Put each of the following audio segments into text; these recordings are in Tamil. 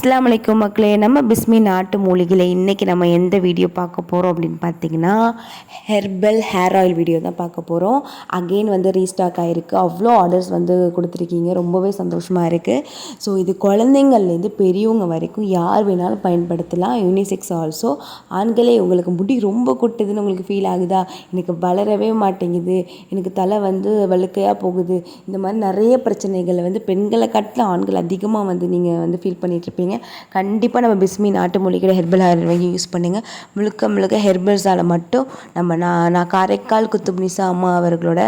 அஸ்ஸலாமு அலைக்கும் மக்களே. நம்ம பிஸ்மி நாட்டு மூலிகையில் இன்றைக்கி நம்ம எந்த வீடியோ பார்க்க போகிறோம் அப்படின்னு பார்த்தீங்கன்னா, ஹெர்பல் ஹேர் ஆயில் வீடியோ தான் பார்க்க போகிறோம். அகெயின் ரீஸ்டாக் ஆகிருக்கு. அவ்வளோ ஆர்டர்ஸ் கொடுத்துருக்கீங்க, ரொம்பவே சந்தோஷமாக இருக்குது. ஸோ இது குழந்தைங்கள்லேருந்து பெரியவங்க வரைக்கும் யார் வேணாலும் பயன்படுத்தலாம். Unisex also. ஆண்களே, உங்களுக்கு முடி ரொம்ப கொட்டுதுன்னு உங்களுக்கு ஃபீல் ஆகுதா, எனக்கு வளரவே மாட்டேங்குது, எனக்கு தலை வெளுக்கையாக போகுது, இந்த மாதிரி நிறைய பிரச்சனைகளை பெண்களை காட்டிலும் ஆண்கள் அதிகமாக நீங்கள் ஃபீல் பண்ணிகிட்ருப்பீங்க. கண்டிப்பாக நம்ம பிஸ்மி நாட்டு மூலிகை ஹெர்பல் ஹேர் வாங்கி யூஸ் பண்ணுங்கள். முழுக்க ஹெர்பல்ஸால் மட்டும் நான் காரைக்கால் குத்துப்னிசா அம்மா அவர்களோட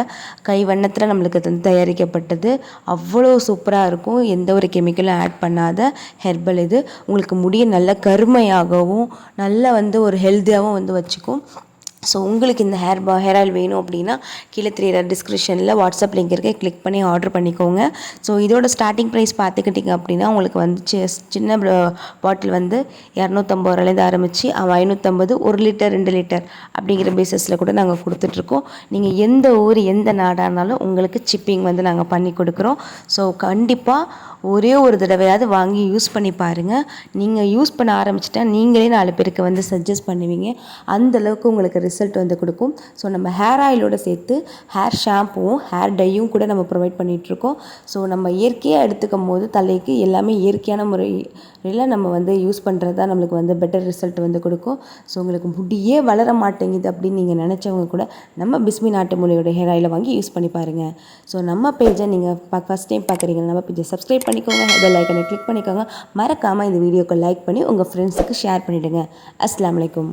கைவண்ணத்தில் நம்மளுக்கு தயாரிக்கப்பட்டது. அவ்வளோ சூப்பராக இருக்கும். எந்த ஒரு கெமிக்கலும் ஆட் பண்ணாத ஹெர்பல் இது. உங்களுக்கு முடிய நல்ல கருமையாகவும் நல்ல ஒரு ஹெல்த்தியாகவும் வச்சுக்கும். ஸோ உங்களுக்கு இந்த ஹேர் ஆயில் வேணும் அப்படின்னா கீழே தெரியுற டிஸ்கிரிப்ஷனில் வாட்ஸ்அப் லிங்க் இருக்குது, கிளிக் பண்ணி ஆர்டர் பண்ணிக்கோங்க. ஸோ இதோட ஸ்டார்டிங் ப்ரைஸ் பார்த்துக்கிட்டிங்க அப்படின்னா உங்களுக்கு சின்ன பாட்டில் 250 ரூபாயிலேருந்து ஆரம்பித்து 550, 1 லிட்டர் 2 லிட்டர் அப்படிங்கிற பேசிஸில் கூட நாங்கள் கொடுத்துட்ருக்கோம். நீங்கள் எந்த ஊர் எந்த நாடாக இருந்தாலும் உங்களுக்கு சிப்பிங் நாங்கள் பண்ணி கொடுக்குறோம். ஸோ கண்டிப்பாக ஒரே ஒரு தடவையாவது வாங்கி யூஸ் பண்ணி பாருங்கள். நீங்கள் யூஸ் பண்ண ஆரம்பிச்சிட்டா நீங்களே 4 பேருக்கு சஜஸ்ட் பண்ணுவீங்க. அந்தளவுக்கு உங்களுக்கு ரிசல்ட் கொடுக்கும். ஸோ நம்ம ஹேர் ஆயிலோடு சேர்த்து ஹேர் ஷாம்புவும் ஹேர் டையும் கூட நம்ம ப்ரொவைட் பண்ணிகிட்ருக்கோம். ஸோ நம்ம இயற்கையாக எடுத்துக்கும் போது தலைக்கு எல்லாமே இயற்கையான முறையில் நம்ம யூஸ் பண்ணுறது தான் நம்மளுக்கு பெட்டர் ரிசல்ட் கொடுக்கும். ஸோ உங்களுக்கு முடியே வளர மாட்டேங்குது அப்படின்னு நீங்கள் நினச்சவங்க கூட நம்ம பிஸ்மி நாட்டு மூலிகையோட ஹேர் ஆயிலை வாங்கி யூஸ் பண்ணி பாருங்கள். ஸோ நம்ம பேஜை நீங்கள் ஃபஸ்ட் டைம் பார்க்குறீங்கன்னா நம்ம பேஜை சப்ஸ்கிரைப் பண்ணிக்கோங்க, பெல் ஐக்கனை கிளிக் பண்ணிக்கோங்க. மறக்காமல் இந்த வீடியோக்கு லைக் பண்ணி உங்கள் ஃப்ரெண்ட்ஸுக்கு ஷேர் பண்ணிவிடுங்க. அஸ்ஸலாமு அலைக்கும்.